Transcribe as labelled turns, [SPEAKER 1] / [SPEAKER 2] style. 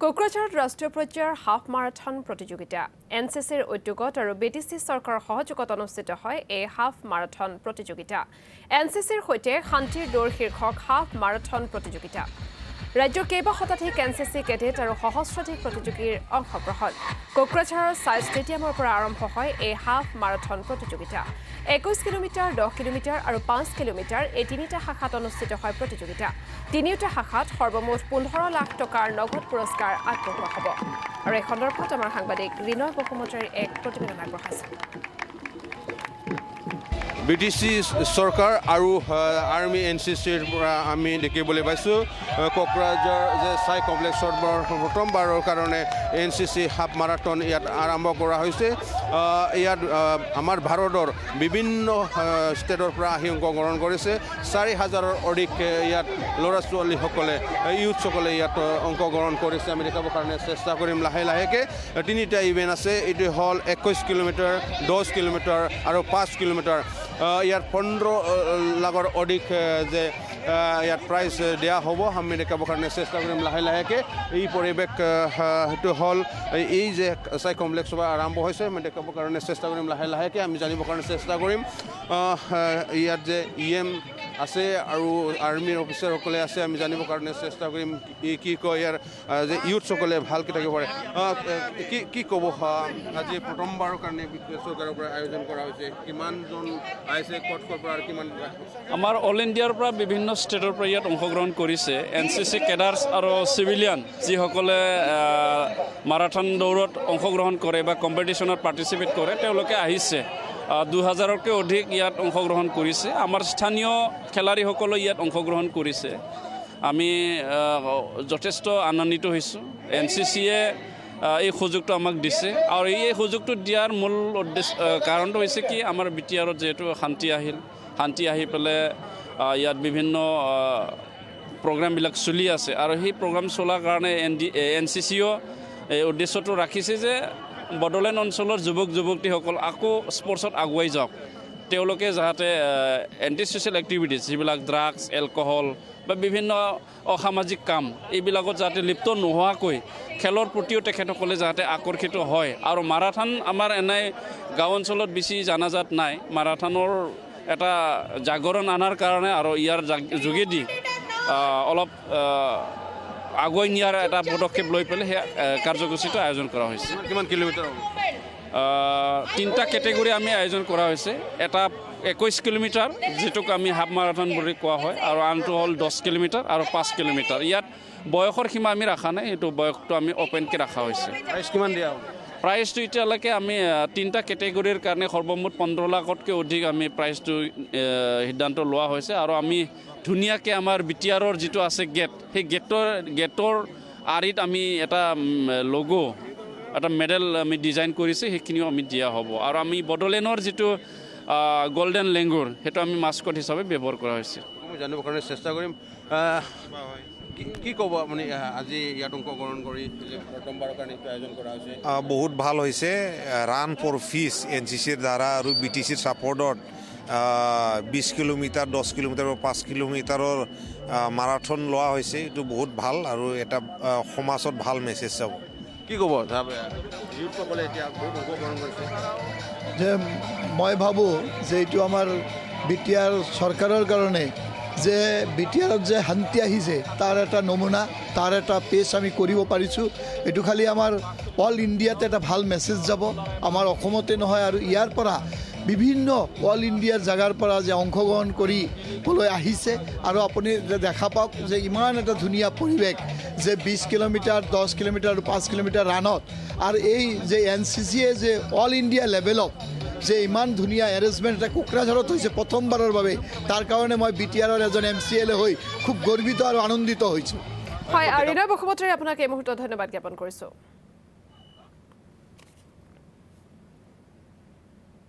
[SPEAKER 1] কোকৰাঝাৰত ৰাষ্ট্ৰীয় পৰ্যায়ৰ হাফ মাৰাথন প্ৰতিযোগিতা এনচিচিৰ উদ্যোগত আৰু বিটিচি চৰকাৰৰ সহযোগত অনুষ্ঠিত হয় এই হাফ মাৰাথন প্ৰতিযোগিতা। এনচিচিৰ সৈতে শান্তিৰ দৌৰ শীৰ্ষক হাফ মাৰাথন প্ৰতিযোগিতা। ৰাজ্যৰ কেইবা শতাধিক এনচিচি কেডেট আৰু সহস্ৰাধিক প্ৰতিযোগীৰ অংশগ্ৰহণ। কোকৰাঝাৰৰ চাই ষ্টেডিয়ামৰ পৰা আৰম্ভ হয় এই হাফ মাৰাথন প্ৰতিযোগিতা। 21 কিলোমিটাৰ, 10 কিলোমিটাৰ আৰু 5 কিলোমিটাৰ এই তিনিটা শাখাত অনুষ্ঠিত হয় প্ৰতিযোগিতা। তিনিওটা শাখাত সৰ্বমুঠ 15 লাখ টকাৰ নগদ পুৰস্কাৰ আগবঢ়োৱা হ'ব। আৰু এই সন্দৰ্ভত আমাৰ সাংবাদিক ৰিনয় বসুমতাৰীৰ এক প্ৰতিবেদন আগবঢ়াইছে।
[SPEAKER 2] বিটিচি চৰকাৰ আৰু আৰ্মি এনচিচিৰ পৰা আমি দেখিবলৈ পাইছোঁ কোকৰাঝাৰ যে চাই কমপ্লেক্সত প্ৰথমবাৰৰ কাৰণে এনচিচি হাফ মাৰাথন ইয়াত আৰম্ভ কৰা হৈছে। ইয়াত আমাৰ ভাৰতৰ বিভিন্ন ষ্টেটৰ পৰা আহি অংশগ্ৰহণ কৰিছে। 4,000ৰ অধিক ইয়াত ল'ৰা ছোৱালীসকলে ইউথসকলে ইয়াত অংশগ্ৰহণ কৰিছে। আমি দেখাবৰ কাৰণে চেষ্টা কৰিম লাহে লাহেকৈ। তিনিটা ইভেণ্ট আছে, এইটো হ'ল 21 কিলোমিটাৰ, 10 কিলোমিটাৰ আৰু 5 কিলোমিটাৰ। ইয়াত 15 লাখৰ অধিক যে ইয়াত প্ৰাইজ দিয়া হ'ব। আমি দেখাবৰ কাৰণে চেষ্টা কৰিম লাহে লাহেকৈ। এই পৰিৱেশ সেইটো হ'ল এই যে চাই কমপ্লেক্সৰ পৰা আৰম্ভ হৈছে। আমি দেখাবৰ কাৰণে চেষ্টা কৰিম লাহে লাহেকৈ। আমি জানিবৰ কাৰণে চেষ্টা কৰিম ইয়াত যে EM আছে আৰু আৰ্মিৰ অফিচাৰসকলে আছে। আমি জানিবৰ কাৰণে চেষ্টা কৰিম কি কয় ইয়াৰ যে ইউথসকলে ভালকৈ থাকিব পাৰে। কি ক'ব আজি প্ৰথমবাৰৰ কাৰণে চৰকাৰৰ পৰা আয়োজন কৰা হৈছে? কিমানজন আহিছে, ক'ত পৰা আৰু কিমান?
[SPEAKER 3] আমাৰ অল ইণ্ডিয়াৰ পৰা বিভিন্ন ষ্টেটৰ পৰা ইয়াত অংশগ্ৰহণ কৰিছে। এনচিচি কেডাৰ্ছ আৰু চিভিলিয়ান যিসকলে মাৰাথন দৌৰত অংশগ্ৰহণ কৰে বা কম্পিটিশ্যনত পাৰ্টিচিপেট কৰে, তেওঁলোকে আহিছে। 2000তকৈ অধিক ইয়াত অংশগ্ৰহণ কৰিছে। আমাৰ স্থানীয় খেলাৰীসকলেও ইয়াত অংশগ্ৰহণ কৰিছে। আমি যথেষ্ট আনন্দিত হৈছোঁ। এনচিচিয়ে এই সুযোগটো আমাক দিছে আৰু এই সুযোগটো দিয়াৰ মূল কাৰণটো হৈছে কি, আমাৰ বিটিআৰত যিহেতু শান্তি আহি পেলাই ইয়াত বিভিন্ন প্ৰগ্ৰামবিলাক চলি আছে আৰু সেই প্ৰগ্ৰাম চলাৰ কাৰণে এনচিচিও এই উদ্দেশ্যটো ৰাখিছে যে বড়োলেণ্ড অঞ্চলৰ যুৱক যুৱতীসকল আকৌ স্পৰ্টছত আগুৱাই যাওক। তেওঁলোকে যাতে এণ্টি ছ'চিয়েল এক্টিভিটিছ যিবিলাক ড্ৰাগছ, এলকহল বা বিভিন্ন অসামাজিক কাম এইবিলাকত যাতে লিপ্ত নোহোৱাকৈ খেলৰ প্ৰতিও তেখেতসকলে যাতে আকৰ্ষিত হয়। আৰু মাৰাথন আমাৰ এনেই গাঁও অঞ্চলত বেছি জানাজাত নাই। মাৰাথনৰ এটা জাগৰণ আনাৰ কাৰণে আৰু ইয়াৰ যোগেদি অলপ আগুৱাই নিয়াৰ এটা পদক্ষেপ লৈ পেলাই সেই কাৰ্যসূচীটো আয়োজন কৰা হৈছে।
[SPEAKER 2] কিমান কিলোমিটাৰ?
[SPEAKER 3] 3টা কেটেগৰী আমি আয়োজন কৰা হৈছে। এটা 21 কিলোমিটাৰ, যিটোক আমি হাফ মাৰাথন বুলি কোৱা হয়, আৰু আনটো হ'ল 10 কিলোমিটাৰ আৰু 5 কিলোমিটাৰ। ইয়াত বয়সৰ সীমা আমি ৰখা নাই, এইটো বয়সটো আমি অ'পেনকৈ ৰখা হৈছে।
[SPEAKER 2] প্ৰাইজ কিমান দিয়া হ'ব?
[SPEAKER 3] প্ৰাইজটো এতিয়ালৈকে আমি 3টা কেটেগৰীৰ কাৰণে সৰ্বমুঠ 15 লাখতকৈ অধিক আমি প্ৰাইজটো সিদ্ধান্ত লোৱা হৈছে। আৰু আমি ধুনীয়াকৈ আমাৰ বিটিআৰৰ যিটো আছে গেট, সেই গেটৰ আৰিত আমি এটা লগো, এটা মেডেল আমি ডিজাইন কৰিছোঁ, সেইখিনিও আমি দিয়া হ'ব। আৰু আমি বড়োলেণ্ডৰ যিটো গল্ডেন লেংগুৰ, সেইটো আমি মাস্কট হিচাপে ব্যৱহাৰ কৰা হৈছে।
[SPEAKER 2] মই জানিবৰ কাৰণে চেষ্টা কৰিম। কি ক'ব আপুনি আজি ইয়াত অংশগ্ৰহণ কৰি প্ৰথমবাৰৰ কাৰণে আয়োজন কৰা হৈছে?
[SPEAKER 4] বহুত ভাল হৈছে। ৰান ফৰ পিচ এনচিচিৰ দ্বাৰা আৰু বিটিচিৰ ছাপৰ্টত 20 কিলোমিটাৰ, 10 কিলোমিটাৰ আৰু 5 কিলোমিটাৰৰ মাৰাথন লোৱা হৈছে। এইটো বহুত ভাল আৰু এটা সমাজত ভাল মেছেজ যাব।
[SPEAKER 2] কি ক'ব ইউথসকলে এতিয়া বহুত অংশগ্ৰহণ কৰিছে?
[SPEAKER 5] যে মই ভাবোঁ যে এইটো আমাৰ বিটিআৰ চৰকাৰৰ কাৰণে যে বিটিআৰত যে শান্তি আহিছে তাৰ এটা নমুনা, তাৰ এটা পেজ আমি কৰিব পাৰিছোঁ। এইটো খালি আমাৰ অল ইণ্ডিয়াতে এটা ভাল মেছেজ যাব, আমাৰ অসমতে নহয়। আৰু ইয়াৰ পৰা বিভিন্ন অল ইণ্ডিয়াৰ জেগাৰ পৰা যে অংশগ্ৰহণ কৰিবলৈ আহিছে আৰু আপুনি দেখা পাওক যে ইমান এটা ধুনীয়া পৰিৱেশ যে 20 কিলোমিটাৰ, 10 কিলোমিটাৰ আৰু 5 কিলোমিটাৰ ৰাণত। আৰু এই যে এনচিচিয়ে যে অল ইণ্ডিয়া লেভেলত যে ইমান ধুনীয়া এৰেঞ্জমেণ্ট এটা কোকৰাঝাৰত হৈছে প্ৰথমবাৰৰ বাবে, তাৰ কাৰণে মই বিটিআৰৰ এজন MCLA হৈ খুব গৰ্বিত আৰু আনন্দিত হৈছোঁ।
[SPEAKER 1] হয়, ৰিনয় বসুমতাৰী, আপোনাক এই মুহূৰ্তত ধন্যবাদ জ্ঞাপন কৰিছোঁ।